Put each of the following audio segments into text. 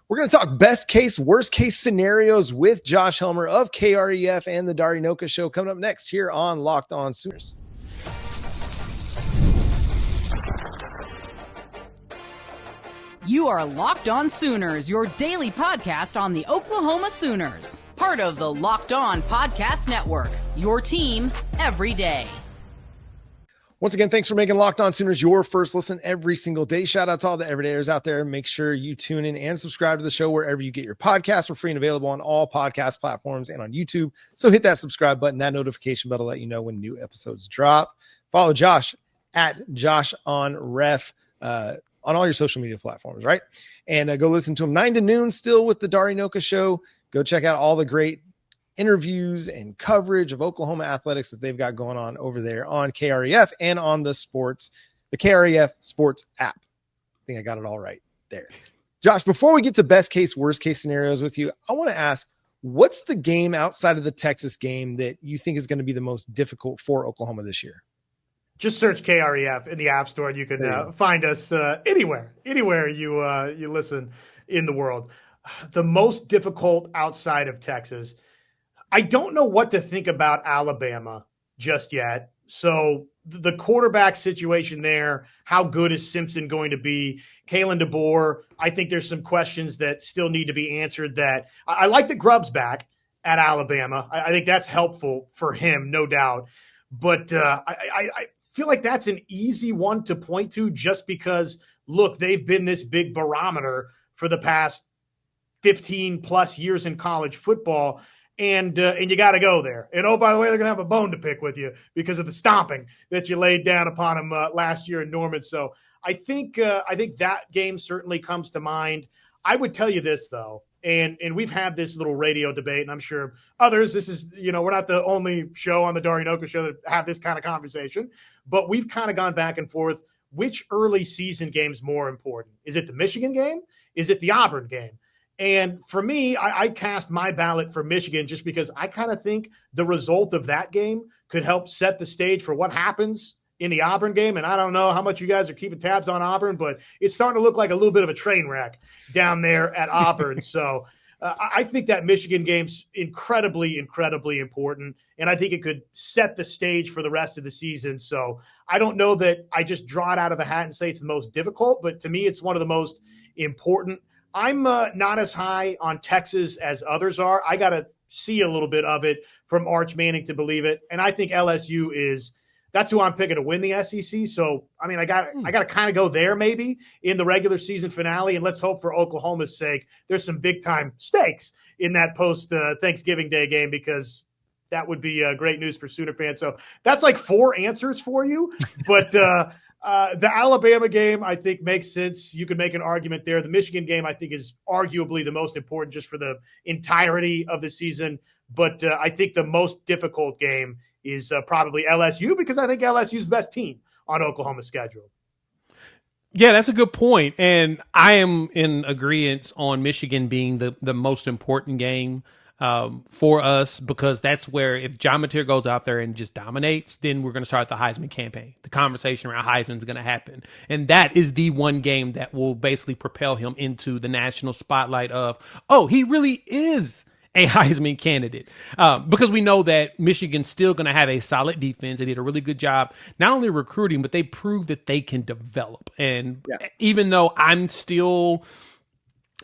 We're going to talk best case, worst case scenarios with Josh Helmer of KREF and the Dari Noka Show coming up next here on Locked On Sooners. You are Locked On Sooners, your daily podcast on the Oklahoma Sooners. Part of the Locked On Podcast Network, your team every day. Once again, thanks for making Locked On Sooners your first listen every single day. Shout out to all the everydayers out there. Make sure you tune in and subscribe to the show wherever you get your podcasts. We're free and available on all podcast platforms and on YouTube. So hit that subscribe button, that notification bell to let you know when new episodes drop. Follow Josh at JoshOnRef on all your social media platforms, right? And go listen to him 9 to noon still with the Dari Noka Show. Go check out all the great interviews and coverage of Oklahoma athletics that they've got going on over there on KREF and on the KREF Sports app. I think I got it all right there. Josh, before we get to best case, worst case scenarios with you, I want to ask, what's the game outside of the Texas game that you think is going to be the most difficult for Oklahoma this year? Just search KREF in the App Store, and you can find us anywhere you listen in the world. The most difficult outside of Texas, I don't know what to think about Alabama just yet. So the quarterback situation there, how good is Simpson going to be? Kalen DeBoer, I think there's some questions that still need to be answered. That I like that Grubb's back at Alabama. I think that's helpful for him, no doubt. But I feel like that's an easy one to point to just because, look, they've been this big barometer for the past 15 plus years in college football. And you got to go there. And, oh, by the way, they're going to have a bone to pick with you because of the stomping that you laid down upon them last year in Norman. So I think that game certainly comes to mind. I would tell you this, though, and we've had this little radio debate, and I'm sure others, this is, we're not the only show on the Dari Noka Show that have this kind of conversation, but we've kind of gone back and forth. Which early season game's more important? Is it the Michigan game? Is it the Auburn game? And for me, I cast my ballot for Michigan just because I kind of think the result of that game could help set the stage for what happens in the Auburn game. And I don't know how much you guys are keeping tabs on Auburn, but it's starting to look like a little bit of a train wreck down there at Auburn. So I think that Michigan game's incredibly, incredibly important. And I think it could set the stage for the rest of the season. So I don't know that I just draw it out of a hat and say it's the most difficult, but to me, it's one of the most important. I'm not as high on Texas as others are. I got to see a little bit of it from Arch Manning to believe it. And I think LSU that's who I'm picking to win the SEC. So, I mean, I got to kind of go there maybe in the regular season finale. And let's hope for Oklahoma's sake, there's some big time stakes in that post Thanksgiving Day game, because that would be great news for Sooner fans. So that's like 4 answers for you. But the Alabama game, I think, makes sense. You can make an argument there. The Michigan game, I think, is arguably the most important just for the entirety of the season. But I think the most difficult game is probably LSU, because I think LSU is the best team on Oklahoma's schedule. Yeah, that's a good point. And I am in agreement on Michigan being the most important game for us, because that's where if John Mateer goes out there and just dominates, then we're going to start the Heisman campaign. The conversation around Heisman is going to happen. And that is the one game that will basically propel him into the national spotlight of, oh, he really is a Heisman candidate, because we know that Michigan's still going to have a solid defense. They did a really good job, not only recruiting, but they proved that they can develop. And even though I'm still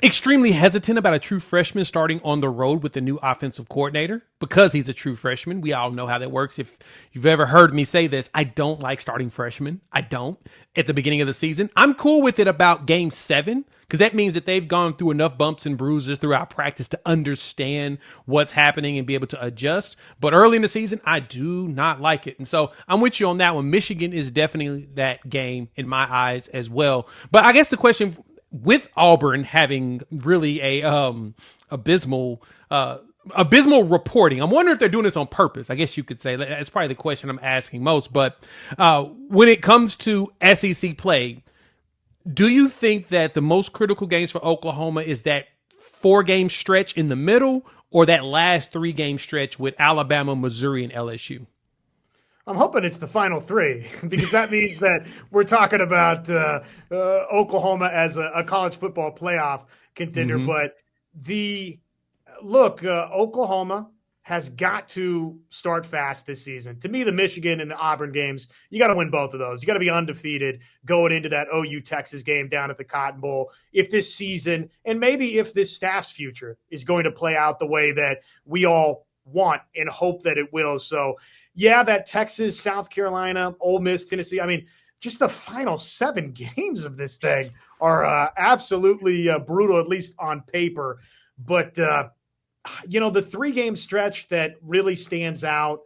extremely hesitant about a true freshman starting on the road with the new offensive coordinator, because he's a true freshman. We all know how that works. If you've ever heard me say this, I don't like starting freshmen. I don't at the beginning of the season. I'm cool with it about game 7, because that means that they've gone through enough bumps and bruises throughout practice to understand what's happening and be able to adjust. But early in the season, I do not like it. And so I'm with you on that one. Michigan is definitely that game in my eyes as well. But I guess the question, with Auburn having really a abysmal reporting, I'm wondering if they're doing this on purpose. I guess you could say that's probably the question I'm asking most. But when it comes to SEC play, do you think that the most critical games for Oklahoma is that 4-game stretch in the middle, or that last 3-game stretch with Alabama, Missouri, and LSU? I'm hoping it's the final three because that means that we're talking about Oklahoma as a college football playoff contender. Mm-hmm. But Oklahoma has got to start fast this season. To me, the Michigan and the Auburn games, you got to win both of those. You got to be undefeated going into that OU Texas game down at the Cotton Bowl. If this season, and maybe if this staff's future is going to play out the way that we all want and hope that it will. So, yeah, that Texas, South Carolina, Ole Miss, Tennessee, I mean, just the final 7 games of this thing are absolutely brutal, at least on paper. But, the 3-game stretch that really stands out,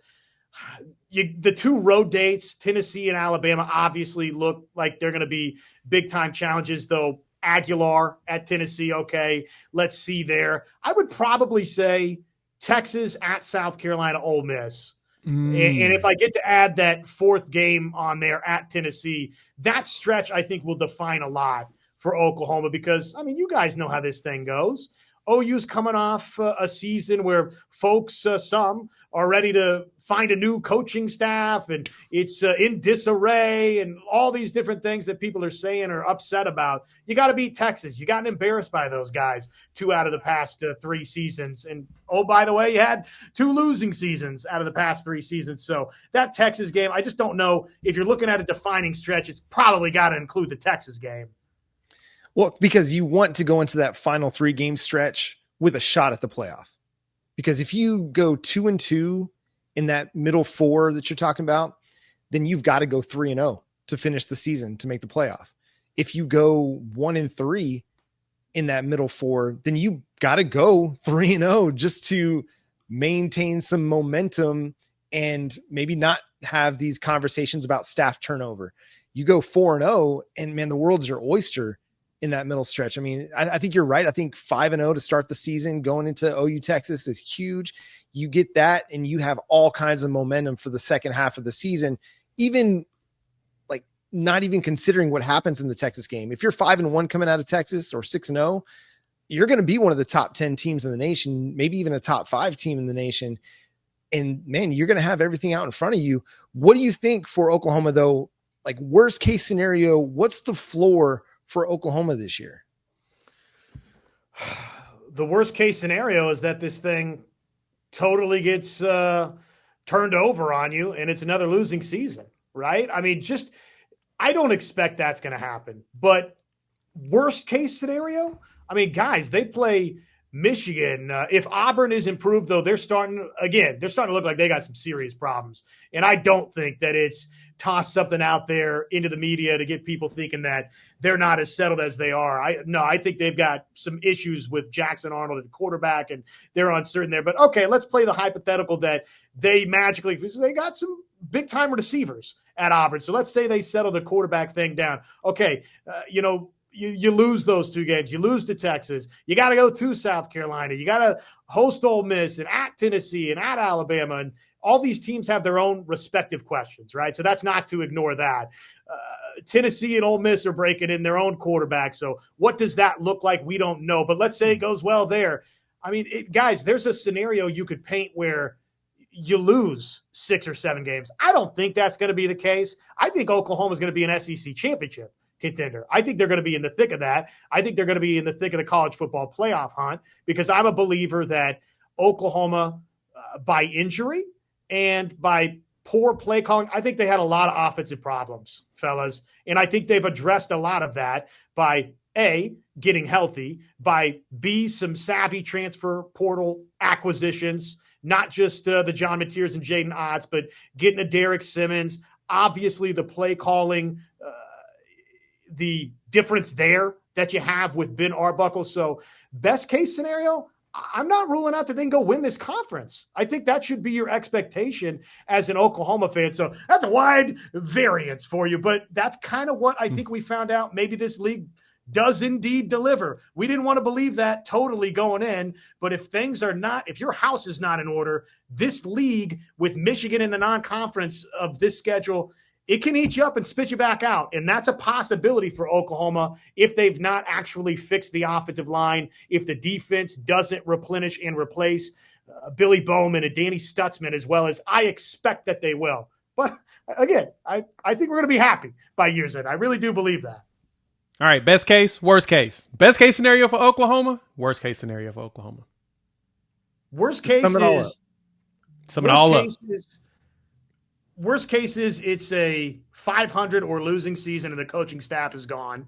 the 2 road dates, Tennessee and Alabama, obviously look like they're going to be big-time challenges, though Aguilar at Tennessee, okay, let's see there. I would probably say Texas at South Carolina, Ole Miss. And if I get to add that 4th game on there at Tennessee, that stretch I think will define a lot for Oklahoma because, I mean, you guys know how this thing goes. OU's coming off a season where folks, some are ready to find a new coaching staff and it's in disarray and all these different things that people are saying or upset about. You got to beat Texas. You got embarrassed by those guys 2 out of the past 3 seasons. And, oh, by the way, you had 2 losing seasons out of the past 3 seasons. So that Texas game, I just don't know if you're looking at a defining stretch, it's probably got to include the Texas game. Well, because you want to go into that final 3-game stretch with a shot at the playoff. Because if you go 2-2 in that middle 4 that you're talking about, then you've got to go 3-0 to finish the season to make the playoff. If you go 1-3 in that middle 4, then you got to go 3-0 just to maintain some momentum and maybe not have these conversations about staff turnover. You go 4-0 and man, the world's your oyster in that middle stretch. I mean, I think you're right. I think 5-0 to start the season going into OU Texas is huge. You get that and you have all kinds of momentum for the second half of the season, even like not even considering what happens in the Texas game. If you're 5-1 coming out of Texas or 6-0, you're going to be one of the top 10 teams in the nation, maybe even a top 5 team in the nation. And man, you're going to have everything out in front of you. What do you think for Oklahoma though? Like worst case scenario, what's the floor for Oklahoma this year? The worst case scenario is that this thing totally gets turned over on you and it's another losing season, right? I mean, I don't expect that's going to happen. But worst case scenario, I mean, guys, they play Michigan. If Auburn is improved, though, they're starting to look like they got some serious problems. And I don't think that it's tossed something out there into the media to get people thinking that they're not as settled as they are. I think they've got some issues with Jackson Arnold at quarterback, and they're uncertain there. But, okay, let's play the hypothetical that they magically – because they got some big-time receivers at Auburn. So let's say they settle the quarterback thing down. Okay, you lose those 2 games. You lose to Texas. You got to go to South Carolina. You got to host Ole Miss and at Tennessee and at Alabama. And all these teams have their own respective questions, right? So that's not to ignore that. Tennessee and Ole Miss are breaking in their own quarterback. So what does that look like? We don't know. But let's say it goes well there. I mean, guys, there's a scenario you could paint where you lose 6 or 7 games. I don't think that's going to be the case. I think Oklahoma is going to be an SEC championship contender. I think they're going to be in the thick of that. I think they're going to be in the thick of the college football playoff hunt because I'm a believer that Oklahoma, by injury and by poor play calling, I think they had a lot of offensive problems, fellas. And I think they've addressed a lot of that by A, getting healthy, by B, some savvy transfer portal acquisitions, not just the John Mateers and Jaden Otts, but getting a Derek Simmons. Obviously, the play calling, the difference there that you have with Ben Arbuckle. So best case scenario, I'm not ruling out that they can go win this conference. I think that should be your expectation as an Oklahoma fan. So that's a wide variance for you, but that's kind of what I think we found out. Maybe this league does indeed deliver. We didn't want to believe that totally going in, but if your house is not in order, this league with Michigan in the non-conference of this schedule, it can eat you up and spit you back out. And that's a possibility for Oklahoma if they've not actually fixed the offensive line, if the defense doesn't replenish and replace Billy Bowman and Danny Stutzman, as well as I expect that they will. But again, I think we're going to be happy by year's end. I really do believe that. All right, best case, worst case. Best case scenario for Oklahoma, worst case scenario for Oklahoma. Worst case is it's a 500 or losing season and the coaching staff is gone.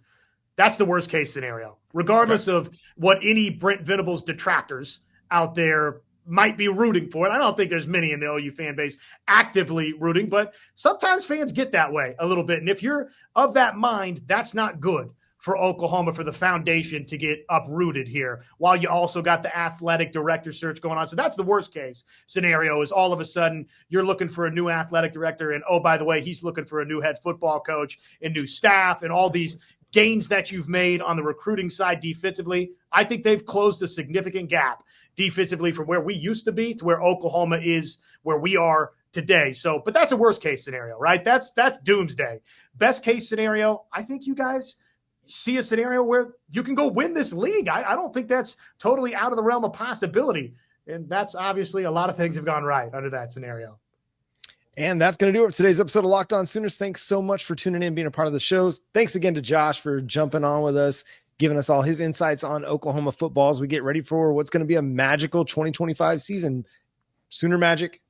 That's the worst case scenario, regardless of what any Brent Venables detractors out there might be rooting for. And I don't think there's many in the OU fan base actively rooting, but sometimes fans get that way a little bit. And if you're of that mind, that's not good for Oklahoma, for the foundation to get uprooted here, while you also got the athletic director search going on. So that's the worst case scenario, is all of a sudden you're looking for a new athletic director. And, oh, by the way, he's looking for a new head football coach and new staff and all these gains that you've made on the recruiting side defensively. I think they've closed a significant gap defensively from where we used to be to where Oklahoma is, where we are today. So, but that's a worst case scenario, right? That's doomsday. Best case scenario, I think you guys see a scenario where you can go win this league. I don't think that's totally out of the realm of possibility. And that's obviously a lot of things have gone right under that scenario. And that's going to do it for today's episode of Locked On Sooners. Thanks so much for tuning in, being a part of the shows. Thanks again to Josh for jumping on with us, giving us all his insights on Oklahoma football as we get ready for what's going to be a magical 2025 season. Sooner Magic,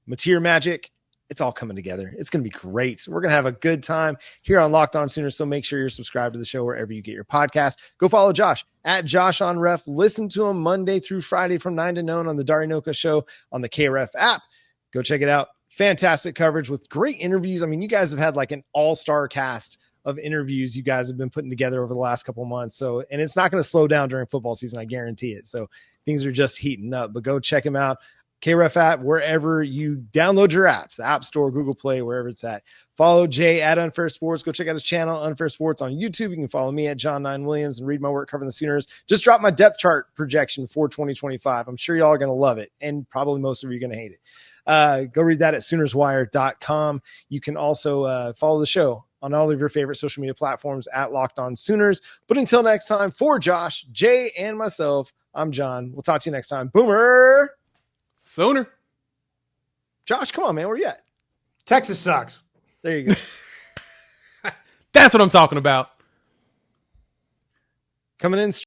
Mateer Magic, it's all coming together. It's going to be great. We're going to have a good time here on Locked On Sooners, so make sure you're subscribed to the show wherever you get your podcast. Go follow Josh at Josh on Ref. Listen to him Monday through Friday from 9 to noon on the Darinoka Show on the KREF app. Go check it out. Fantastic coverage with great interviews. I mean, you guys have had like an all-star cast of interviews you guys have been putting together over the last couple of months. So, and it's not going to slow down during football season, I guarantee it. So things are just heating up, but go check them out. KREF app, wherever you download your apps, the App Store, Google Play, wherever it's at. Follow Jay at Unfair Sports. Go check out his channel, Unfair Sports, on YouTube. You can follow me at John 9 Williams and read my work covering the Sooners. Just dropped my depth chart projection for 2025. I'm sure y'all are going to love it, and probably most of you are going to hate it. Go read that at SoonersWire.com. You can also follow the show on all of your favorite social media platforms at Locked On Sooners. But until next time, for Josh, Jay, and myself, I'm John. We'll talk to you next time. Boomer! Sooner. Josh, come on, man. Where you at? Texas sucks. There you go. That's what I'm talking about. Coming in